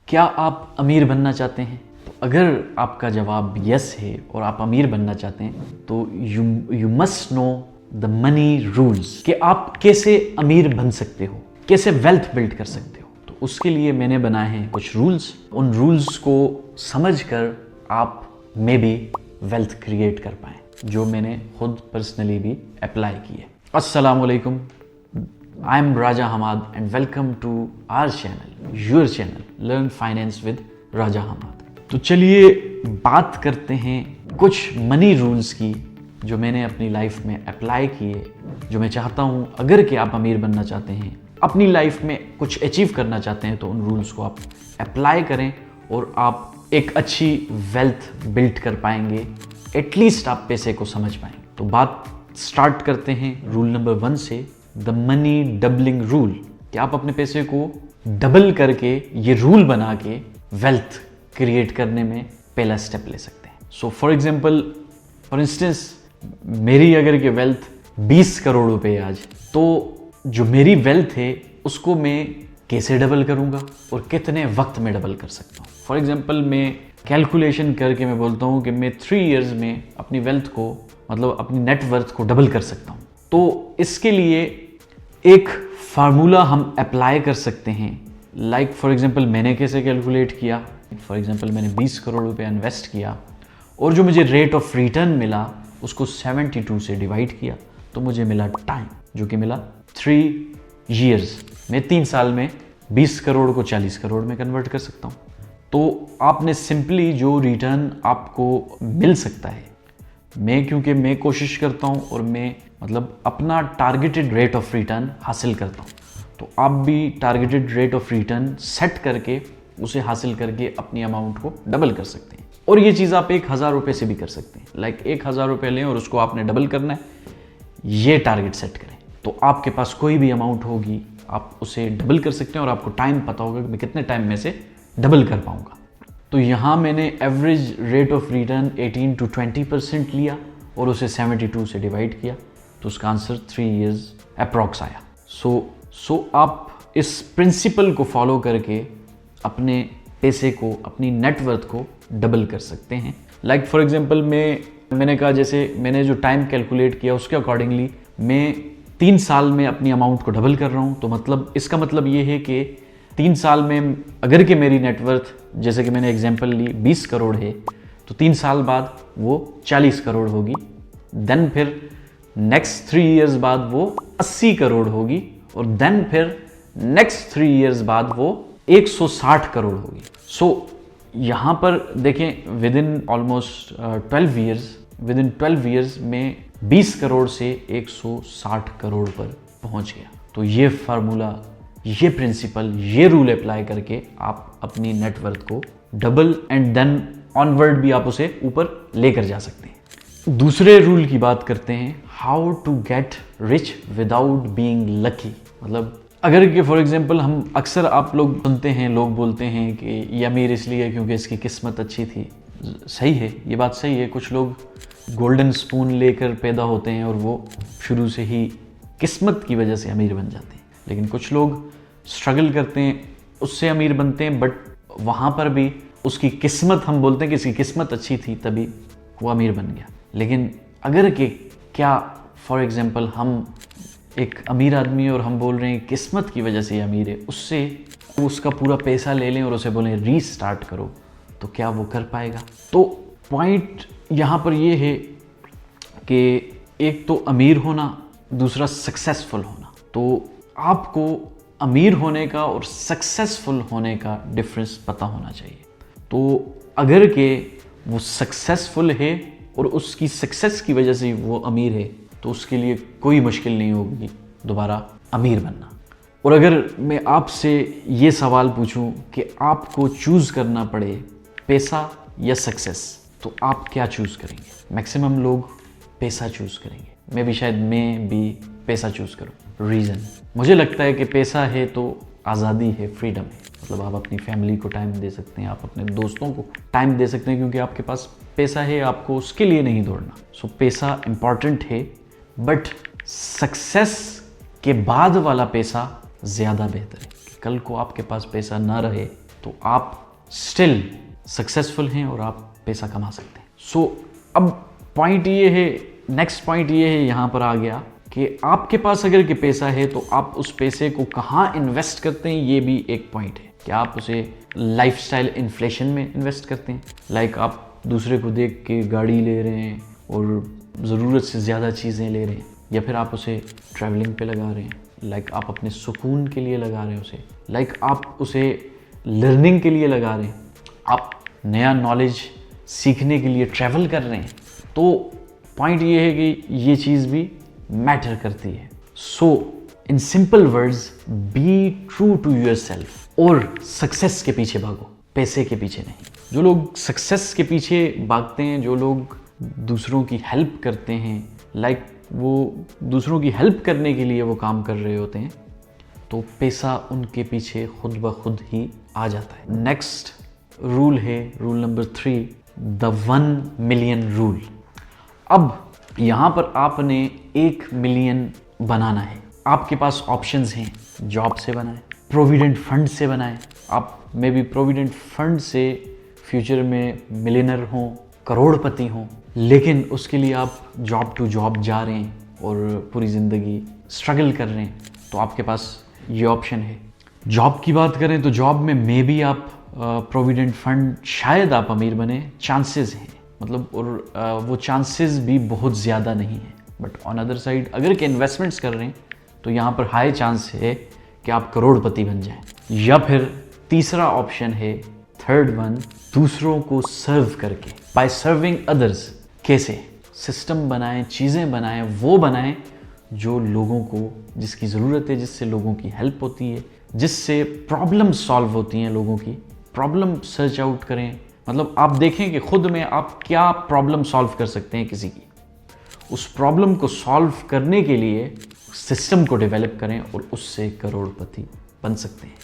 क्या आप अमीर बनना चाहते हैं? तो अगर आपका जवाब यस है और आप अमीर बनना चाहते हैं तो you must know the money rules कि आप कैसे अमीर बन सकते हो, कैसे वेल्थ बिल्ड कर सकते हो। तो उसके लिए मैंने बनाए हैं कुछ रूल्स। उन रूल्स को समझकर आप मे बी वेल्थ क्रिएट कर पाएँ, जो मैंने खुद पर्सनली भी अप्लाई किए। अस्सलाम वालेकुम, I am Raja Hamad and welcome to our channel, your channel, Learn Finance with Raja Hamad। तो चलिए बात करते हैं कुछ मनी रूल्स की जो मैंने अपनी लाइफ में अप्लाई किए, जो मैं चाहता हूँ अगर कि आप अमीर बनना चाहते हैं, अपनी लाइफ में कुछ अचीव करना चाहते हैं तो उन रूल्स को आप अप्लाई करें और आप एक अच्छी वेल्थ बिल्ड कर पाएंगे, एटलीस्ट आप पैसे को समझ पाएंगे। तो बात स्टार्ट करते हैं रूल नंबर 1 से, द मनी डबलिंग रूल। कि आप अपने पैसे को डबल करके ये रूल बना के वेल्थ क्रिएट करने में पहला स्टेप ले सकते हैं। सो फॉर इंस्टेंस मेरी अगर के वेल्थ 20 करोड़ रुपए आज, तो जो मेरी वेल्थ है उसको मैं कैसे डबल करूंगा और कितने वक्त में डबल कर सकता हूँ। फॉर एग्जाम्पल मैं कैलकुलेशन करके मैं बोलता हूँ कि मैं 3 इयर्स में अपनी वेल्थ को, मतलब अपनी नेटवर्थ को डबल कर सकता हूँ। तो इसके लिए एक फार्मूला हम अप्लाई कर सकते हैं। लाइक फॉर एग्जांपल मैंने कैसे कैलकुलेट किया, फॉर एग्जांपल मैंने 20 करोड़ रुपए इन्वेस्ट किया और जो मुझे रेट ऑफ रिटर्न मिला उसको 72 से डिवाइड किया तो मुझे मिला टाइम, जो कि मिला 3 इयर्स। मैं 3 साल में 20 करोड़ को 40 करोड़ में कन्वर्ट कर सकता हूँ। तो आपने सिंपली जो रिटर्न आपको मिल सकता है, क्योंकि मैं कोशिश करता हूँ और मैं मतलब अपना टारगेटेड रेट ऑफ रिटर्न हासिल करता हूँ, तो आप भी targeted rate of return set करके उसे हासिल करके अपनी अमाउंट को डबल कर सकते हैं। और ये चीज़ आप 1000 रुपये से भी कर सकते हैं। लाइक 1000 रुपये लें और उसको आपने डबल करना है, ये टारगेट सेट करें तो आपके पास कोई भी अमाउंट होगी आप उसे डबल कर सकते हैं और आपको टाइम पता होगा कि मैं कितने टाइम में से डबल कर पाऊँगा। तो यहाँ मैंने average rate of return 18 to 20% लिया और उसे 72 से डिवाइड किया तो उसका आंसर 3 इयर्स अप्रॉक्स आया। सो आप इस प्रिंसिपल को फॉलो करके अपने पैसे को, अपनी नेटवर्थ को डबल कर सकते हैं। लाइक फॉर एग्जांपल मैंने कहा, जैसे मैंने जो टाइम कैलकुलेट किया उसके अकॉर्डिंगली मैं 3 साल में अपनी अमाउंट को डबल कर रहा हूँ। तो मतलब इसका मतलब ये है कि 3 साल में अगर कि मेरी नेटवर्थ, जैसे कि मैंने एग्जांपल ली 20 करोड़ है, तो 3 साल बाद वो 40 करोड़ होगी। देन फिर नेक्स्ट 3 इयर्स बाद वो 80 करोड़ होगी और देन फिर नेक्स्ट 3 इयर्स बाद वो 160 करोड़ होगी। सो यहाँ पर देखें, विद इन ऑलमोस्ट 12 इयर्स में 20 करोड़ से 160 करोड़ पर पहुँच गया। तो ये फार्मूला, ये प्रिंसिपल, ये रूल अप्लाई करके आप अपनी नेटवर्थ को डबल एंड देन ऑनवर्ड भी आप उसे ऊपर लेकर जा सकते हैं। दूसरे रूल की बात करते हैं, how to get rich without being lucky. मतलब अगर कि फॉर एग्जांपल हम अक्सर आप लोग सुनते हैं, लोग बोलते हैं कि ये अमीर इसलिए क्योंकि इसकी किस्मत अच्छी थी। सही है, ये बात सही है। कुछ लोग गोल्डन स्पून लेकर पैदा होते हैं और वो शुरू से ही किस्मत की वजह से अमीर बन जाते हैं। लेकिन कुछ लोग स्ट्रगल करते हैं, उससे अमीर बनते हैं, बट वहाँ पर भी उसकी किस्मत, हम बोलते हैं कि इसकी किस्मत अच्छी थी तभी वो अमीर बन गया। लेकिन अगर कि क्या फॉर एग्जांपल हम एक अमीर आदमी और हम बोल रहे हैं किस्मत की वजह से ये अमीर है, उससे उसका पूरा पैसा ले लें और उसे बोलें रीस्टार्ट करो, तो क्या वो कर पाएगा? तो पॉइंट यहाँ पर ये है कि एक तो अमीर होना, दूसरा सक्सेसफुल होना। तो आपको अमीर होने का और सक्सेसफुल होने का डिफरेंस पता होना चाहिए। तो अगर के वो सक्सेसफुल है और उसकी सक्सेस की वजह से वो अमीर है, तो उसके लिए कोई मुश्किल नहीं होगी दोबारा अमीर बनना। और अगर मैं आपसे ये सवाल पूछूं कि आपको चूज़ करना पड़े पैसा या सक्सेस, तो आप क्या चूज़ करेंगे? मैक्सिमम लोग पैसा चूज़ करेंगे। मैं भी पैसा चूज़ करूँ। रीज़न, मुझे लगता है कि पैसा है तो आज़ादी है, फ्रीडम है। मतलब आप अपनी फैमिली को टाइम दे सकते हैं, आप अपने दोस्तों को टाइम दे सकते हैं, क्योंकि आपके पास पैसा है, आपको उसके लिए नहीं दौड़ना। सो पैसा इम्पॉर्टेंट है, बट सक्सेस के बाद वाला पैसा ज़्यादा बेहतर है। कल को आपके पास पैसा ना रहे तो आप स्टिल सक्सेसफुल हैं और आप पैसा कमा सकते हैं। सो अब पॉइंट ये है, नेक्स्ट पॉइंट ये है यहाँ पर आ गया कि आपके पास अगर के पैसा है तो आप उस पैसे को कहाँ इन्वेस्ट करते हैं, ये भी एक पॉइंट है। क्या आप उसे लाइफस्टाइल इन्फ्लेशन में इन्वेस्ट करते हैं, लाइक आप दूसरे को देख के गाड़ी ले रहे हैं और ज़रूरत से ज़्यादा चीज़ें ले रहे हैं, या फिर आप उसे ट्रैवलिंग पे लगा रहे हैं, लाइक आप अपने सुकून के लिए लगा रहे हैं उसे, लाइक आप उसे लर्निंग के लिए लगा रहे हैं, आप नया नॉलेज सीखने के लिए ट्रैवल कर रहे हैं। तो पॉइंट ये है कि ये चीज़ भी मैटर करती है। So in simple words, be true to yourself और सक्सेस के पीछे भागो, पैसे के पीछे नहीं। जो लोग सक्सेस के पीछे भागते हैं, जो लोग दूसरों की हेल्प करते हैं, लाइक वो दूसरों की हेल्प करने के लिए वो काम कर रहे होते हैं, तो पैसा उनके पीछे खुद ब खुद ही आ जाता है। नेक्स्ट रूल है rule number 3, the 1 million rule. अब यहाँ पर आपने 1 मिलियन बनाना है। आपके पास ऑप्शंस हैं, जॉब से बनाएं, प्रोविडेंट फंड से बनाएं। आप मे बी प्रोविडेंट फंड से फ्यूचर में मिलियनर हों, करोड़पति हों, लेकिन उसके लिए आप जॉब टू जॉब जा रहे हैं और पूरी ज़िंदगी स्ट्रगल कर रहे हैं, तो आपके पास ये ऑप्शन है। जॉब की बात करें तो जॉब में मे बी आप प्रोविडेंट फंड, शायद आप अमीर बने, चांसेस हैं, मतलब, और वो चांसेस भी बहुत ज़्यादा नहीं है। बट ऑन अदर साइड अगर के इन्वेस्टमेंट्स कर रहे हैं तो यहाँ पर हाई चांस है कि आप करोड़पति बन जाएं। या फिर तीसरा ऑप्शन है, थर्ड वन, दूसरों को सर्व करके, बाय सर्विंग अदर्स। कैसे? सिस्टम बनाएं, चीज़ें बनाएं, वो बनाएं जो लोगों को, जिसकी ज़रूरत है, जिससे लोगों की हेल्प होती है, जिससे प्रॉब्लम सॉल्व होती हैं लोगों की। प्रॉब्लम सर्च आउट करें, मतलब आप देखें कि खुद में आप क्या प्रॉब्लम सॉल्व कर सकते हैं किसी की। उस प्रॉब्लम को सॉल्व करने के लिए सिस्टम को डेवलप करें और उससे करोड़पति बन सकते हैं।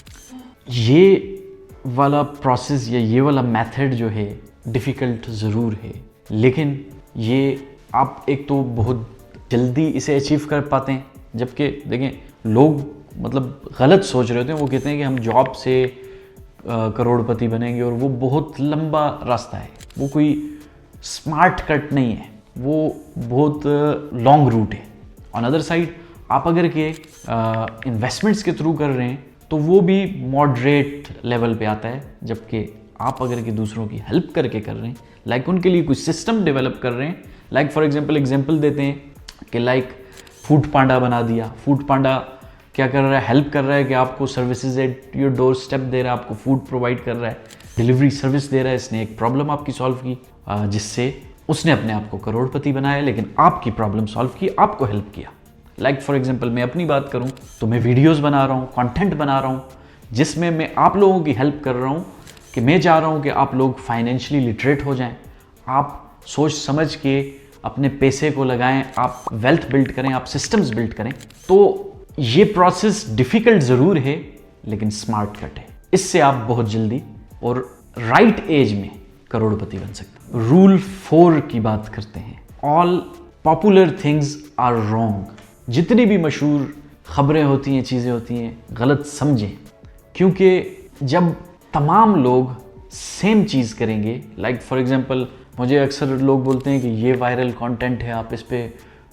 ये वाला प्रोसेस या ये वाला मेथड जो है डिफ़िकल्ट ज़रूर है, लेकिन ये आप एक तो बहुत जल्दी इसे अचीव कर पाते हैं, जबकि देखें लोग मतलब गलत सोच रहे होते हैं। वो कहते हैं कि हम जॉब से करोड़पति बनेंगे, और वो बहुत लंबा रास्ता है, वो कोई स्मार्ट कट नहीं है, वो बहुत लॉन्ग रूट है। ऑन अदर साइड आप अगर के इन्वेस्टमेंट्स के थ्रू कर रहे हैं तो वो भी मॉडरेट लेवल पे आता है, जबकि आप अगर के दूसरों की हेल्प करके कर रहे हैं, लाइक उनके लिए कोई सिस्टम डेवलप कर रहे हैं, लाइक फॉर एग्जांपल देते हैं कि लाइक फूड पांडा बना दिया। फूड पांडा क्या कर रहा है? हेल्प कर रहा है कि आपको services at your door step दे रहा है, आपको फूड प्रोवाइड कर रहा है, डिलीवरी सर्विस दे रहा है। इसने एक प्रॉब्लम आपकी सॉल्व की, जिससे उसने अपने आप को करोड़पति बनाया, लेकिन आपकी प्रॉब्लम सॉल्व की, आपको हेल्प किया। लाइक फॉर एग्जांपल मैं अपनी बात करूं तो मैं वीडियोस बना रहा हूं, कंटेंट बना रहा हूं, जिसमें मैं आप लोगों की हेल्प कर रहा हूं कि मैं चाह रहा हूं कि आप लोग फाइनेंशियली लिटरेट हो जाएं, आप सोच समझ के अपने पैसे को लगाएं, आप वेल्थ बिल्ड करें, आप सिस्टम्स बिल्ड करें। तो ये प्रोसेस डिफ़िकल्ट ज़रूर है, लेकिन स्मार्ट कट है। इससे आप बहुत जल्दी और राइट एज में करोड़पति बन सकते हैं। रूल 4 की बात करते हैं, all popular things are wrong. जितनी भी मशहूर खबरें होती हैं, चीज़ें होती हैं, गलत समझें, क्योंकि जब तमाम लोग सेम चीज़ करेंगे, लाइक फॉर एग्जांपल मुझे अक्सर लोग बोलते हैं कि ये वायरल कंटेंट है, आप इस पे,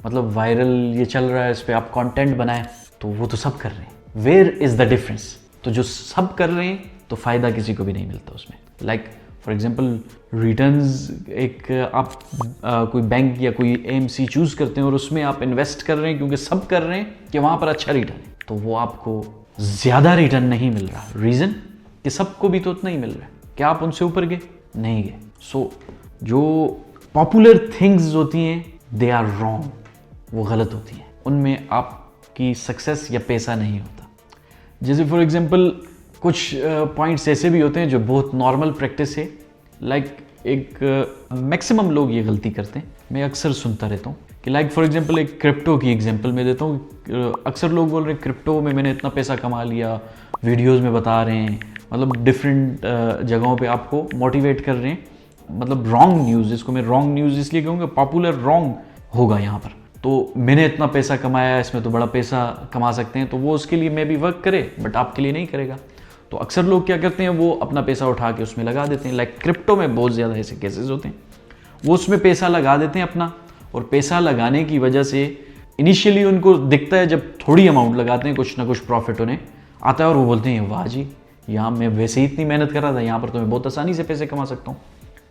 मतलब वायरल ये चल रहा है, इस पे आप कंटेंट बनाएं, तो वो तो सब कर रहे हैं। Where is the difference? तो जो सब कर रहे हैं तो फ़ायदा किसी को भी नहीं मिलता उसमें। लाइक फॉर एग्जांपल रिटर्न्स, एक आप कोई बैंक या कोई एएमसी चूज़ करते हैं और उसमें आप इन्वेस्ट कर रहे हैं क्योंकि सब कर रहे हैं कि वहाँ पर अच्छा रिटर्न है, तो वो आपको ज़्यादा रिटर्न नहीं मिल रहा। रीज़न कि सबको भी तो उतना ही मिल रहा है। क्या आप उनसे ऊपर गए? नहीं गए। सो जो पॉपुलर थिंग्स होती हैं दे आर रॉन्ग, वो गलत होती हैं, उनमें आपकी सक्सेस या पैसा नहीं होता। जैसे फॉर एग्जांपल कुछ पॉइंट्स ऐसे भी होते हैं जो बहुत नॉर्मल प्रैक्टिस है, लाइक एक मैक्सिमम लोग ये गलती करते हैं, मैं अक्सर सुनता रहता हूँ कि लाइक फॉर एग्जांपल एक क्रिप्टो की एग्जांपल मैं देता हूँ। अक्सर लोग बोल रहे हैं क्रिप्टो में मैंने इतना पैसा कमा लिया, वीडियोज़ में बता रहे हैं, मतलब डिफरेंट जगहों पे आपको मोटिवेट कर रहे हैं, मतलब रॉन्ग न्यूज़। इसको मैं रॉन्ग न्यूज़ इसलिए कहूँगा, पॉपुलर रॉन्ग होगा यहाँ पर। तो मैंने इतना पैसा कमाया, इसमें तो बड़ा पैसा कमा सकते हैं, तो वो उसके लिए मे भी वर्क करे, बट आपके लिए नहीं करेगा। तो अक्सर लोग क्या करते हैं, वो अपना पैसा उठा के उसमें लगा देते हैं। लाइक क्रिप्टो में बहुत ज़्यादा ऐसे केसेस होते हैं, वो उसमें पैसा लगा देते हैं अपना, और पैसा लगाने की वजह से इनिशियली उनको दिखता है, जब थोड़ी अमाउंट लगाते हैं कुछ ना कुछ प्रॉफिट उन्हें आता है, और वो बोलते हैं वाह जी, यहाँ मैं वैसे ही इतनी मेहनत कर रहा था, यहाँ पर तो मैं बहुत आसानी से पैसे कमा सकता हूँ।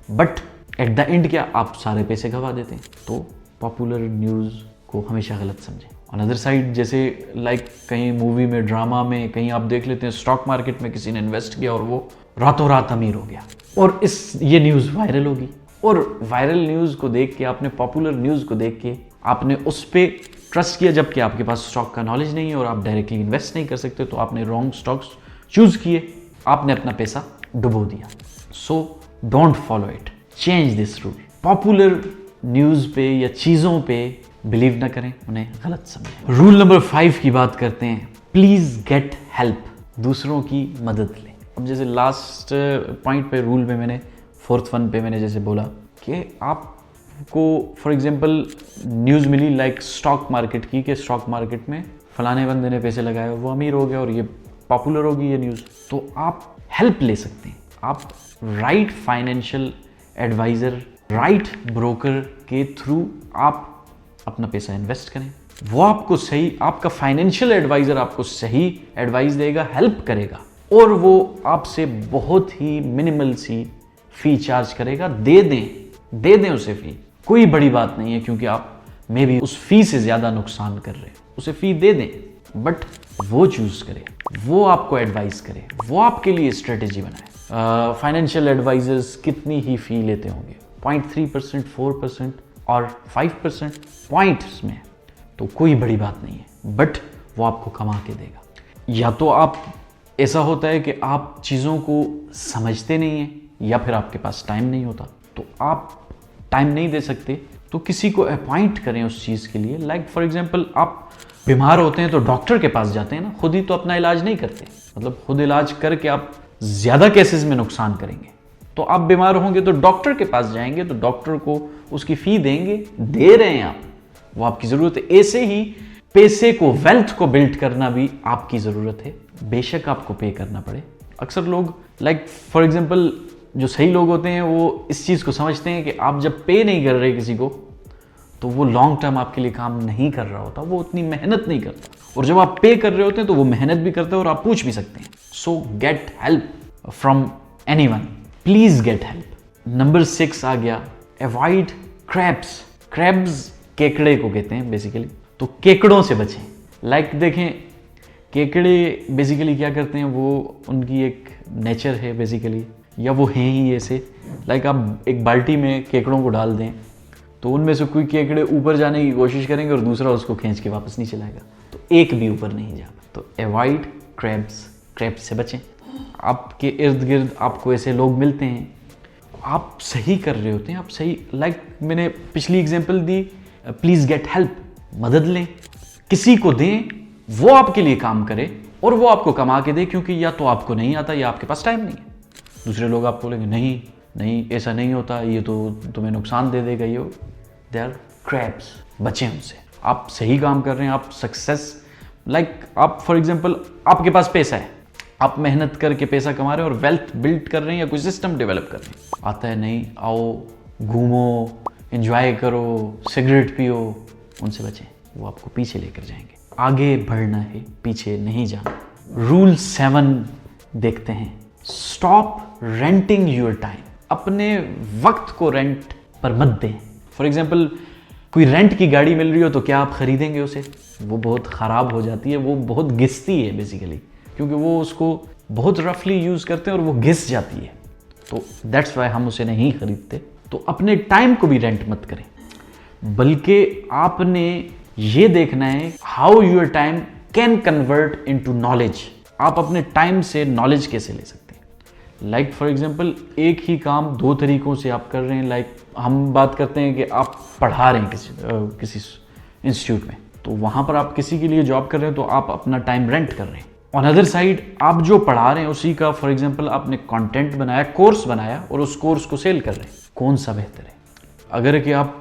बट एट द एंड क्या, आप सारे पैसे गवा देते हैं। तो पॉपुलर न्यूज़ को हमेशा गलत समझें। ऑन अदर साइड, जैसे लाइक कहीं मूवी में, ड्रामा में कहीं आप देख लेते हैं, स्टॉक मार्केट में किसी ने इन्वेस्ट किया और वो रातों रात अमीर हो गया, और ये न्यूज़ वायरल होगी, और वायरल न्यूज़ को देख के, आपने पॉपुलर न्यूज़ को देख के आपने उस पर ट्रस्ट किया, जबकि आपके पास स्टॉक का नॉलेज नहीं है और आप डायरेक्टली इन्वेस्ट नहीं कर सकते, तो आपने रॉन्ग स्टॉक्स चूज किए, आपने अपना पैसा डुबो दिया। So don't follow it, change this rule. Popular news पे या चीज़ों पे बिलीव ना करें, उन्हें गलत समझें। रूल नंबर 5 की बात करते हैं, प्लीज़ गेट हेल्प, दूसरों की मदद लें। अब जैसे लास्ट पॉइंट पे, रूल में मैंने 4th वन पे मैंने जैसे बोला कि आपको फॉर एग्जांपल न्यूज़ मिली लाइक स्टॉक मार्केट की, कि स्टॉक मार्केट में फलाने बंदे ने पैसे लगाए, वो अमीर हो गया, और ये पॉपुलर होगी ये न्यूज़, तो आप हेल्प ले सकते हैं। आप right financial adviser, right broker के थ्रू आप अपना पैसा इन्वेस्ट करें। वो आपको सही, आपका फाइनेंशियल एडवाइज़र आपको सही एडवाइस देगा, हेल्प करेगा, और वो आपसे बहुत ही मिनिमल सी फ़ी चार्ज करेगा। दे दें उसे फ़ी, कोई बड़ी बात नहीं है, क्योंकि आप मे भी उस फ़ी से ज़्यादा नुकसान कर रहे हैं, उसे फ़ी दे दें, बट वो चूज़ करे, वो आपको एडवाइस करे, वो आपके लिए स्ट्रेटेजी बनाए। फाइनेंशियल एडवाइजर्स कितनी ही फ़ी लेते होंगे, 0.3%, 4% और 5% पॉइंट्स में, तो कोई बड़ी बात नहीं है, बट वो आपको कमा के देगा। या तो आप, ऐसा होता है कि आप चीज़ों को समझते नहीं हैं, या फिर आपके पास टाइम नहीं होता, तो आप टाइम नहीं दे सकते, तो किसी को अपॉइंट करें उस चीज़ के लिए। लाइक फॉर एग्जांपल, आप बीमार होते हैं तो डॉक्टर के पास जाते हैं ना, खुद ही तो अपना इलाज नहीं करते, मतलब खुद इलाज करके आप ज़्यादा केसेस में नुकसान करेंगे। तो आप बीमार होंगे तो डॉक्टर के पास जाएंगे, तो डॉक्टर को उसकी फ़ी देंगे, दे रहे हैं आप, वो आपकी ज़रूरत है। ऐसे ही पैसे को, वेल्थ को बिल्ड करना भी आपकी ज़रूरत है, बेशक आपको पे करना पड़े। अक्सर लोग लाइक फॉर एग्जांपल, जो सही लोग होते हैं वो इस चीज़ को समझते हैं कि आप जब पे नहीं कर रहे किसी को, तो वो लॉन्ग टर्म आपके लिए काम नहीं कर रहा होता, वो उतनी मेहनत नहीं करता, और जब आप पे कर रहे होते हैं तो वो मेहनत भी करता है और आप पूछ भी सकते हैं। सो get help from anyone, please get help. Number 6 आ गया, अवॉइड क्रैब्स। क्रैब्स केकड़े को कहते हैं बेसिकली, तो केकड़ों से बचें। लाइक देखें, केकड़े बेसिकली क्या करते हैं, वो उनकी एक नेचर है बेसिकली, या वो हैं ही ऐसे। लाइक आप एक बाल्टी में केकड़ों को डाल दें, तो उनमें से कोई केकड़े ऊपर जाने की कोशिश करेंगे और दूसरा उसको खींच के वापस नीचे लाएगा, तो एक भी ऊपर नहीं जाता। तो अवॉइड क्रैब्स, क्रैब्स से बचें। आपके इर्द गिर्द आपको ऐसे लोग मिलते हैं, आप सही कर रहे होते हैं, आप सही, लाइक मैंने पिछली example the, please get help, मदद लें, किसी को दें, वो आपके लिए काम करे और वो आपको कमा के दे, क्योंकि या तो आपको नहीं आता या आपके पास टाइम नहीं है। दूसरे लोग आपको बोलेंगे नहीं नहीं ऐसा नहीं होता, ये तो तुम्हें नुकसान दे देगा, ये दे आर क्रैब्स, बचें उनसे। आप सही काम कर रहे हैं, आप सक्सेस, लाइक आप फॉर एग्जांपल, आपके पास पैसा है, आप मेहनत करके पैसा कमा रहे हैं और वेल्थ बिल्ड कर रहे हैं या कोई सिस्टम डेवलप कर रहे हैं, आता है नहीं, आओ घूमो, एंजॉय करो, सिगरेट पियो, उनसे बचें, वो आपको पीछे लेकर जाएंगे। आगे बढ़ना है, पीछे नहीं जाना। रूल 7 देखते हैं, स्टॉप रेंटिंग योर टाइम। अपने वक्त को रेंट पर मत दें। फॉर एग्जाम्पल, कोई रेंट की गाड़ी मिल रही हो तो क्या आप खरीदेंगे उसे? वो बहुत ख़राब हो जाती है, वो बहुत घिसती है बेसिकली, क्योंकि वो उसको बहुत रफली यूज़ करते हैं और वो घिस जाती है, तो दैट्स वाई हम उसे नहीं खरीदते। तो अपने टाइम को भी रेंट मत करें, बल्कि आपने ये देखना है how your time can convert into knowledge. आप अपने टाइम से नॉलेज कैसे ले सकते हैं। लाइक फॉर एग्जांपल, एक ही काम 2 तरीकों से आप कर रहे हैं। लाइक हम बात करते हैं कि आप पढ़ा रहे हैं किसी इंस्टीट्यूट में, तो वहाँ पर आप किसी के लिए जॉब कर रहे हैं, तो आप अपना टाइम रेंट कर रहे हैं। ऑन अदर साइड, आप जो पढ़ा रहे हैं उसी का फॉर एग्जांपल आपने कंटेंट बनाया, कोर्स बनाया और उस कोर्स को सेल कर रहे हैं, कौन सा बेहतर है? अगर कि आप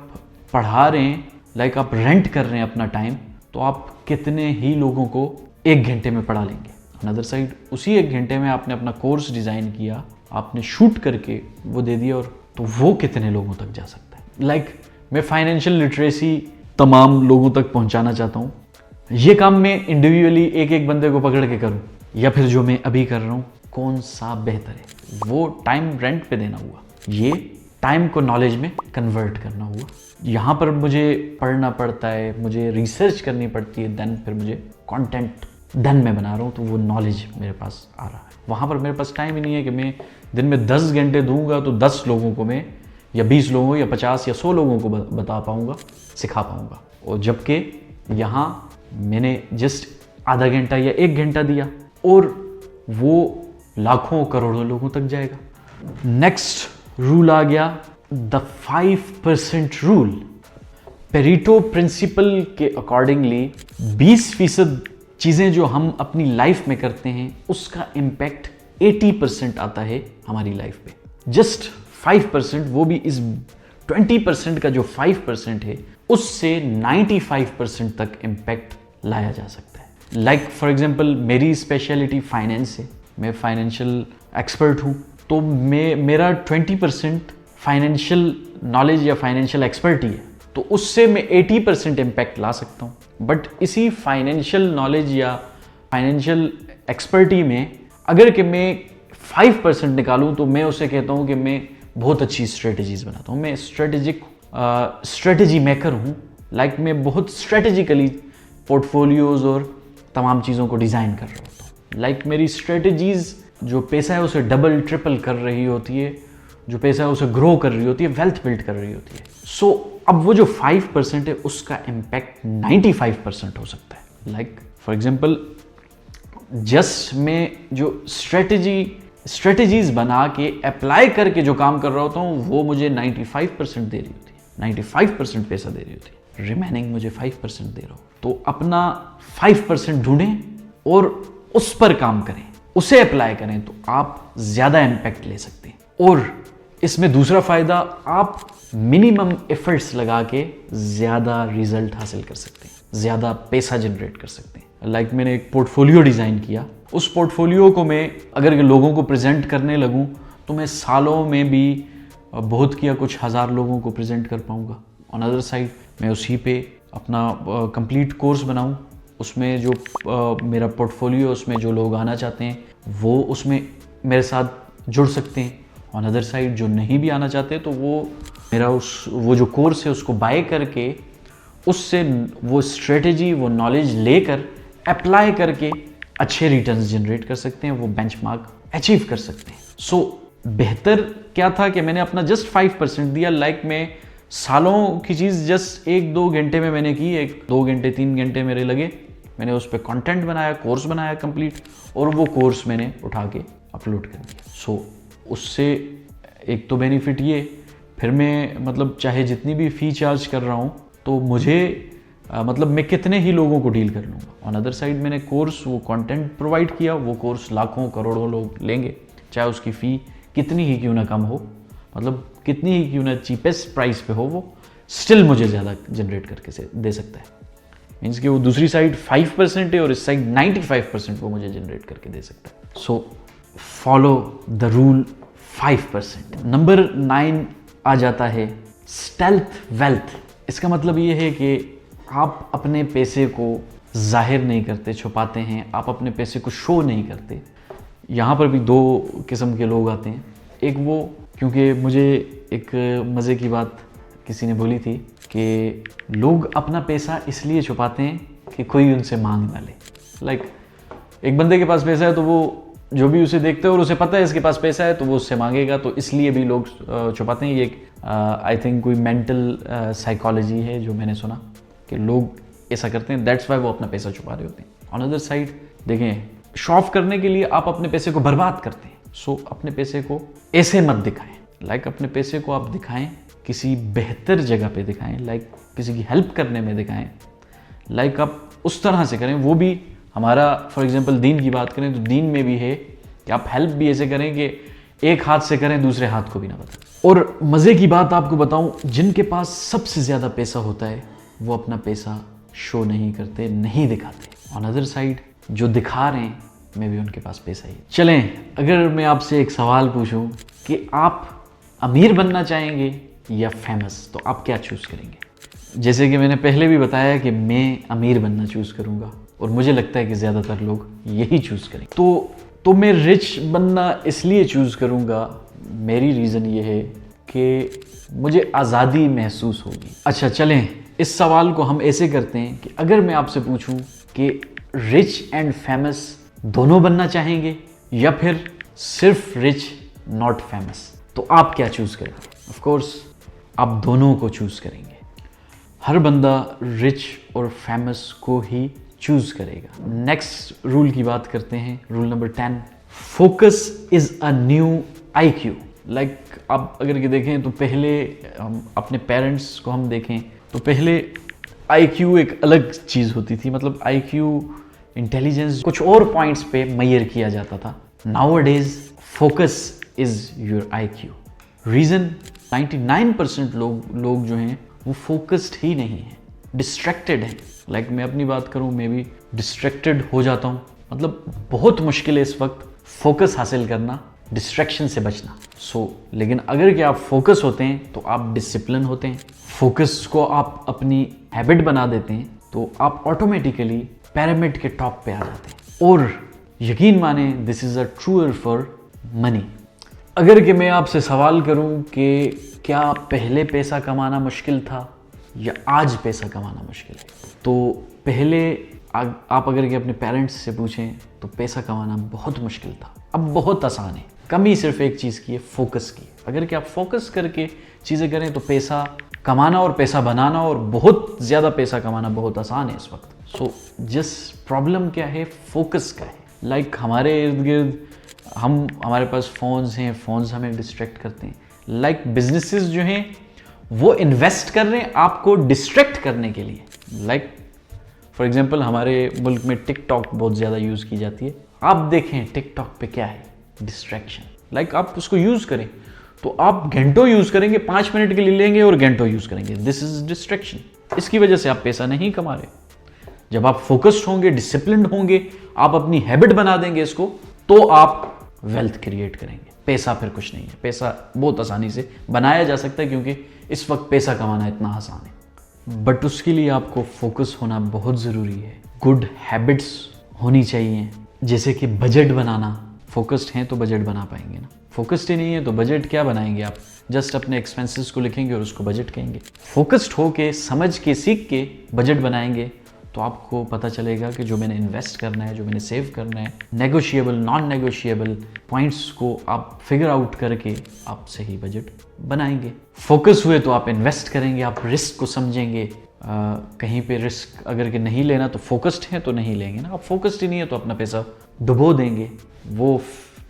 पढ़ा रहे हैं, लाइक आप रेंट कर रहे हैं अपना टाइम, तो आप कितने ही लोगों को 1 घंटे में पढ़ा लेंगे? अनदर साइड उसी 1 घंटे में आपने अपना कोर्स डिज़ाइन किया, आपने शूट करके वो दे दिया, और तो वो कितने लोगों तक जा सकता है। लाइक मैं फाइनेंशियल लिटरेसी तमाम लोगों तक पहुंचाना चाहता हूँ। ये काम मैं इंडिविजुअली एक एक बंदे को पकड़ के करूँ, या फिर जो मैं अभी कर रहा हूँ, कौन सा बेहतर है? वो टाइम रेंट पे देना हुआ, ये टाइम को नॉलेज में कन्वर्ट करना हुआ। यहाँ पर मुझे पढ़ना पड़ता है, मुझे रिसर्च करनी पड़ती है, देन फिर मुझे कंटेंट देन मैं बना रहा हूँ, तो वो नॉलेज मेरे पास आ रहा है। वहाँ पर मेरे पास टाइम ही नहीं है कि मैं दिन में 10 घंटे दूंगा तो 10 लोगों को मैं, या 20 लोगों या 50 या 100 लोगों को बता पाऊँगा, सिखा पाऊँगा। और जबकि यहाँ मैंने जस्ट आधा घंटा या 1 घंटा दिया, और वो लाखों करोड़ों लोगों तक जाएगा। नेक्स्ट रूल आ गया, द 5% रूल। पेरेटो प्रिंसिपल के अकॉर्डिंगली 20% चीज़ें जो हम अपनी लाइफ में करते हैं उसका इम्पैक्ट 80% आता है हमारी लाइफ पे। जस्ट 5%, वो भी इस 20% का जो 5% है उससे 95% तक इम्पैक्ट लाया जा सकता है। लाइक फॉर एग्जांपल मेरी स्पेशलिटी फाइनेंस है, मैं फाइनेंशियल एक्सपर्ट हूँ, तो मेरा 20% फाइनेंशियल नॉलेज या फाइनेंशियल एक्सपर्टी है, तो उससे मैं 80% इम्पैक्ट ला सकता हूँ। बट इसी फाइनेंशियल नॉलेज या फाइनेंशियल एक्सपर्टी में अगर कि मैं 5% निकालूँ, तो मैं उसे कहता हूँ कि मैं बहुत अच्छी स्ट्रेटजीज बनाता हूँ, मैं स्ट्रेटजी मेकर हूँ। लाइक मैं बहुत स्ट्रेटेजिकली पोर्टफोलियोज और तमाम चीज़ों को डिज़ाइन कर रहा होता हूँ। लाइक मेरी स्ट्रेटजीज जो पैसा है उसे डबल ट्रिपल कर रही होती है, जो पैसा है उसे ग्रो कर रही होती है, वेल्थ बिल्ड कर रही होती है। सो अब वो जो 5% है उसका इम्पैक्ट 95% हो सकता है। लाइक फॉर एग्जांपल जस्ट मैं जो स्ट्रेटजीज बना के अप्लाई करके जो काम कर रहा होता हूँ वो मुझे 95% दे रही होती है, 95% पैसा दे रही होती है, रिमेनिंग मुझे 5% दे रहा हूँ। तो अपना 5% ढूंढें और उस पर काम करें, उसे अप्लाई करें, तो आप ज़्यादा इम्पैक्ट ले सकते हैं। और इसमें दूसरा फ़ायदा, आप मिनिमम एफर्ट्स लगा के ज़्यादा रिजल्ट हासिल कर सकते हैं, ज़्यादा पैसा जनरेट कर सकते हैं। लाइक मैंने एक पोर्टफोलियो डिज़ाइन किया, उस पोर्टफोलियो को मैं अगर लोगों को प्रेजेंट करने लगूं तो मैं सालों में भी बहुत किया कुछ हज़ार लोगों को प्रेजेंट कर पाऊंगा। ऑन अदर साइड मैं उसी पे अपना कंप्लीट कोर्स बनाऊं, उसमें जो मेरा पोर्टफोलियो, उसमें जो लोग आना चाहते हैं वो उसमें मेरे साथ जुड़ सकते हैं। ऑन अदर साइड जो नहीं भी आना चाहते तो वो मेरा वो जो कोर्स है उसको बाय करके उससे वो स्ट्रेटेजी, वो नॉलेज लेकर अप्लाई करके अच्छे रिटर्न्स जनरेट कर सकते हैं, वो बेंचमार्क अचीव कर सकते हैं। सो बेहतर क्या था कि मैंने अपना जस्ट 5% दिया। लाइक मैं सालों की चीज़ जस्ट 1-2 घंटे में मैंने की, 1-2 घंटे 3 घंटे मेरे लगे, मैंने उस पर कंटेंट बनाया, कोर्स बनाया कंप्लीट, और वो कोर्स मैंने उठा के अपलोड कर दिया। सो उससे एक तो बेनिफिट ये, फिर मैं मतलब चाहे जितनी भी फ़ी चार्ज कर रहा हूँ तो मुझे मतलब मैं कितने ही लोगों को डील कर लूँगा। ऑन अदर साइड मैंने कोर्स, वो कंटेंट प्रोवाइड किया, वो कोर्स लाखों करोड़ों लोग लेंगे, चाहे उसकी फ़ी कितनी ही क्यों ना कम हो, मतलब कितनी ही क्यों ना चीपेस्ट प्राइस पे हो, वो स्टिल मुझे ज़्यादा जनरेट करके दे सकता है। मीन्स कि वो दूसरी साइड 5% है और इस साइड 95% वो मुझे जनरेट करके दे सकता है। So follow the rule 5%। Number 9 आ जाता है स्टेल्थ वेल्थ। इसका मतलब ये है कि आप अपने पैसे को जाहिर नहीं करते, छुपाते हैं, आप अपने पैसे को शो नहीं करते। यहाँ पर भी 2 किस्म के लोग आते हैं। एक वो, क्योंकि मुझे एक मज़े की बात किसी ने बोली थी कि लोग अपना पैसा इसलिए छुपाते हैं कि कोई उनसे मांग ना ले। लाइक एक बंदे के पास पैसा है तो वो जो भी उसे देखते हैं और उसे पता है इसके पास पैसा है तो वो उससे मांगेगा, तो इसलिए भी लोग छुपाते हैं। ये आई थिंक कोई मेंटल साइकोलॉजी है जो मैंने सुना कि लोग ऐसा करते हैं, दैट्स वाई वो अपना पैसा छुपा रहे होते हैं। ऑन अदर साइड देखें, शो ऑफ करने के लिए आप अपने पैसे को बर्बाद करते हैं। सो अपने पैसे को ऐसे मत दिखाएं। लाइक अपने पैसे को आप दिखाएं किसी बेहतर जगह पे दिखाएं, लाइक किसी की हेल्प करने में दिखाएं। लाइक आप उस तरह से करें, वो भी हमारा फॉर एग्जांपल दीन की बात करें तो दीन में भी है कि आप हेल्प भी ऐसे करें कि एक हाथ से करें, दूसरे हाथ को भी ना बताएं। और मज़े की बात आपको बताऊं, जिनके पास सबसे ज़्यादा पैसा होता है वो अपना पैसा शो नहीं करते, नहीं दिखाते। ऑन अदर साइड जो दिखा रहे हैं मे बी उनके पास पैसा ही। चलें, अगर मैं आपसे एक सवाल पूछूं कि आप अमीर बनना चाहेंगे या फेमस, तो आप क्या चूज़ करेंगे? जैसे कि मैंने पहले भी बताया कि मैं अमीर बनना चूज़ करूँगा और मुझे लगता है कि ज़्यादातर लोग यही चूज़ करेंगे। तो मैं रिच बनना इसलिए चूज़ करूँगा, मेरी रीज़न ये है कि मुझे आज़ादी महसूस होगी। अच्छा चलें, इस सवाल को हम ऐसे करते हैं कि अगर मैं आपसे पूछूं कि रिच एंड फेमस दोनों बनना चाहेंगे या फिर सिर्फ रिच नॉट फेमस, तो आप क्या चूज़ करेंगे? ऑफ कोर्स आप दोनों को चूज़ करेंगे। हर बंदा रिच और फेमस को ही चूज़ करेगा। नेक्स्ट रूल की बात करते हैं, rule number 10, focus is a new IQ। Like आप अगर ये देखें तो पहले हम अपने पेरेंट्स को हम देखें तो पहले IQ एक अलग चीज़ होती थी, मतलब IQ इंटेलिजेंस कुछ और पॉइंट्स पे मेजर किया जाता था। Nowadays focus is your IQ। Reason 99% लोग जो हैं वो फोकस्ड ही नहीं है, डिस्ट्रैक्टेड है। लाइक मैं अपनी बात करूं, मैं भी डिस्ट्रैक्टेड हो जाता हूं। मतलब बहुत मुश्किल है इस वक्त फोकस हासिल करना, डिस्ट्रैक्शन से बचना। लेकिन अगर कि आप फोकस होते हैं तो आप डिसिप्लिन होते हैं, फोकस को आप अपनी हैबिट बना देते हैं तो आप ऑटोमेटिकली पिरामिड के टॉप पे आ जाते हैं। और यकीन माने this is a truer for money. अगर कि मैं आपसे सवाल करूं कि क्या पहले पैसा कमाना मुश्किल था या आज पैसा कमाना मुश्किल है, तो पहले आप अगर कि अपने पेरेंट्स से पूछें तो पैसा कमाना बहुत मुश्किल था, अब बहुत आसान है। कमी सिर्फ एक चीज़ की है, फोकस की। अगर कि आप फोकस करके चीज़ें करें तो पैसा कमाना और पैसा बनाना और बहुत ज़्यादा पैसा कमाना बहुत आसान है इस वक्त। जिस प्रॉब्लम क्या है, फोकस का है। लाइक हमारे इर्द गिर्द हमारे पास फ़ोन्स हैं, फ़ोन्स हमें डिस्ट्रैक्ट करते हैं। लाइक बिजनेसेस जो हैं वो इन्वेस्ट कर रहे हैं आपको डिस्ट्रैक्ट करने के लिए। लाइक फॉर एग्जांपल हमारे मुल्क में टिकटॉक बहुत ज़्यादा यूज़ की जाती है। आप देखें टिकटॉक पे क्या है, डिस्ट्रैक्शन। लाइक आप उसको यूज़ करें तो आप घंटों यूज़ करेंगे, 5 मिनट के लिए लेंगे और घंटों यूज़ करेंगे। This is distraction. इसकी वजह से आप पैसा नहीं कमा रहे। जब आप फोकस्ड होंगे, डिसिप्लिन्ड होंगे, आप अपनी हैबिट बना देंगे इसको, तो आप वेल्थ क्रिएट करेंगे। पैसा फिर कुछ नहीं है, पैसा बहुत आसानी से बनाया जा सकता है क्योंकि इस वक्त पैसा कमाना इतना आसान है। बट उसके लिए आपको फोकस होना बहुत ज़रूरी है। गुड हैबिट्स होनी चाहिए, जैसे कि बजट बनाना। फोकस्ड हैं तो बजट बना पाएंगे ना, फोकस्ड ही नहीं है तो बजट क्या बनाएंगे आप? जस्ट अपने एक्सपेंसेस को लिखेंगे और उसको बजट कहेंगे। फोकस्ड होके, समझ के, सीख के बजट बनाएंगे तो आपको पता चलेगा कि जो मैंने इन्वेस्ट करना है, जो मैंने सेव करना है, नेगोशिएबल, नॉन नेगोशिएबल पॉइंट्स को आप फिगर आउट करके आप सही बजट बनाएंगे। फोकस हुए तो आप इन्वेस्ट करेंगे, आप रिस्क को समझेंगे। कहीं पे रिस्क अगर कि नहीं लेना तो फोकस्ड है तो नहीं लेंगे ना। आप फोकस्ड ही नहीं है तो अपना पैसा डुबो देंगे। वो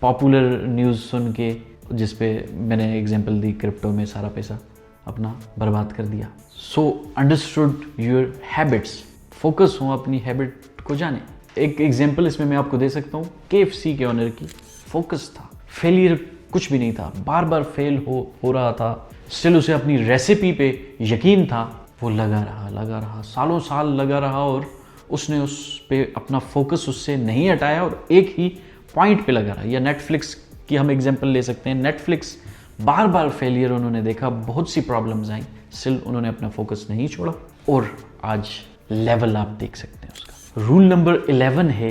पॉपुलर न्यूज़ सुन के जिस पे मैंने एग्जांपल दी, क्रिप्टो में सारा पैसा अपना बर्बाद कर दिया। So understood your habits, focus हो, अपनी हैबिट को जाने। एक एग्जांपल इसमें मैं आपको दे सकता हूँ, KFC के ओनर की। फोकस था, फेलियर कुछ भी नहीं था, बार बार फेल हो रहा था, स्टिल उसे अपनी रेसिपी पे यकीन था। वो लगा रहा, सालों साल लगा रहा और उसने उस पे अपना फोकस उससे नहीं हटाया और एक ही पॉइंट पे लगा रहा। या नेटफ्लिक्स की हम एग्जांपल ले सकते हैं। नेटफ्लिक्स बार बार फेलियर उन्होंने देखा, बहुत सी प्रॉब्लम्स आई, स्टिल उन्होंने अपना फोकस नहीं छोड़ा और आज लेवल आप देख सकते हैं उसका। रूल नंबर 11 है,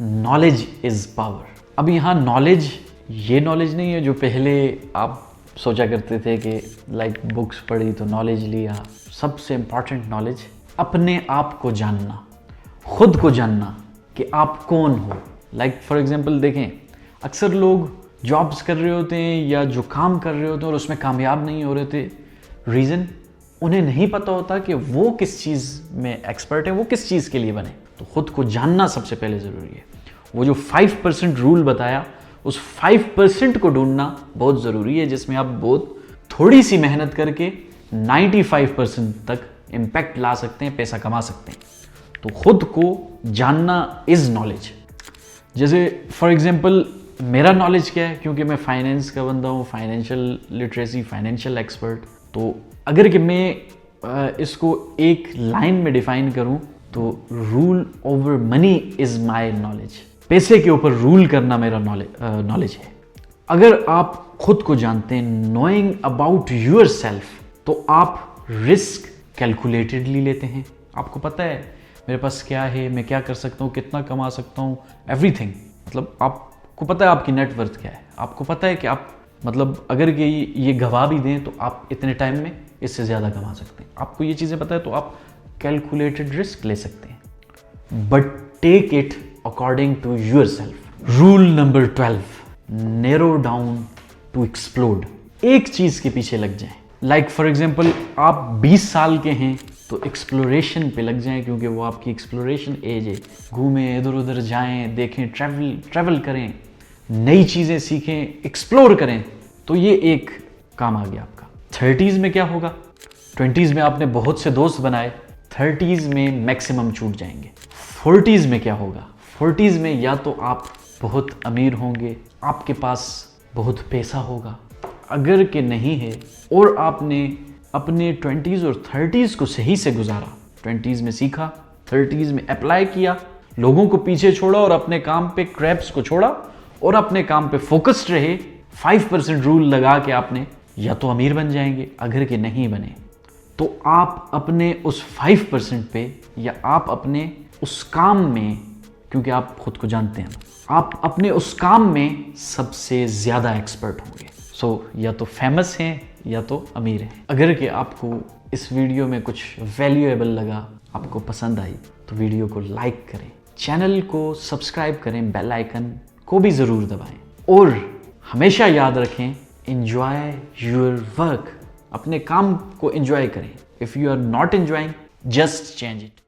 नॉलेज इज पावर। अब यहाँ नॉलेज, ये नॉलेज नहीं है जो पहले आप सोचा करते थे कि लाइक बुक्स पढ़ी तो नॉलेज लिया। सबसे इंपॉर्टेंट नॉलेज अपने आप को जानना, खुद को जानना कि आप कौन हो। लाइक फॉर एग्जांपल देखें, अक्सर लोग जॉब्स कर रहे होते हैं या जो काम कर रहे होते हैं और उसमें कामयाब नहीं हो रहे थे। रीज़न, उन्हें नहीं पता होता कि वो किस चीज़ में एक्सपर्ट है, वो किस चीज़ के लिए बने। तो खुद को जानना सबसे पहले ज़रूरी है। वो जो 5% रूल बताया, उस 5% को ढूंढना बहुत ज़रूरी है, जिसमें आप बहुत थोड़ी सी मेहनत करके 95% तक इम्पैक्ट ला सकते हैं, पैसा कमा सकते हैं। तो खुद को जानना इज़ नॉलेज। जैसे फॉर एग्जांपल मेरा नॉलेज क्या है, क्योंकि मैं फाइनेंस का बंदा हूँ, फाइनेंशियल लिटरेसी, फाइनेंशियल एक्सपर्ट। तो अगर कि मैं इसको एक लाइन में डिफाइन करूँ तो rule over money is my knowledge. पैसे के ऊपर रूल करना मेरा नॉलेज है। अगर आप खुद को जानते हैं, नोइंग अबाउट योर सेल्फ, तो आप रिस्क कैलकुलेटेडली लेते हैं। आपको पता है मेरे पास क्या है, मैं क्या कर सकता हूँ, कितना कमा सकता हूँ, एवरीथिंग। मतलब आपको पता है आपकी नेटवर्थ क्या है, आपको पता है कि आप मतलब अगर ये गवा भी दें तो आप इतने टाइम में इससे ज़्यादा कमा सकते हैं। आपको ये चीज़ें पता है तो आप कैलकुलेटेड रिस्क ले सकते हैं, but take it according to your self. Rule number 12, narrow down to explode. एक चीज़ के पीछे लग जाएं। लाइक फॉर एग्जाम्पल आप 20 साल के हैं तो एक्सप्लोरेशन पे लग जाएं, क्योंकि वो आपकी एक्सप्लोरेशन एज है। घूमें, इधर उधर जाएं, देखें, ट्रैवल करें, नई चीज़ें सीखें, एक्सप्लोर करें। तो ये एक काम आ गया आपका। 30s में क्या होगा? 20s में आपने बहुत से दोस्त बनाए, 30s में मैक्सिमम छूट जाएंगे। 40s में क्या होगा? 40s में या तो आप बहुत अमीर होंगे, आपके पास बहुत पैसा होगा, अगर के नहीं है और आपने अपने 20s और 30s को सही से गुजारा, 20s में सीखा, 30s में अप्लाई किया, लोगों को पीछे छोड़ा और अपने काम पे, क्रैप्स को छोड़ा और अपने काम पे फोकस्ड रहे, 5% रूल लगा के आपने या तो अमीर बन जाएंगे, अगर के नहीं बने तो आप अपने उस 5% पे या आप अपने उस काम में, क्योंकि आप खुद को जानते हैं, आप अपने उस काम में सबसे ज़्यादा एक्सपर्ट होंगे। सो या तो फेमस हैं या तो अमीर हैं। अगर कि आपको इस वीडियो में कुछ वैल्यूएबल लगा, आपको पसंद आई, तो वीडियो को लाइक करें, चैनल को सब्सक्राइब करें, बेल आइकन को भी ज़रूर दबाएं और हमेशा याद रखें, एंजॉय योर वर्क। अपने काम को एंजॉय करें। If you are not enjoying, just change it.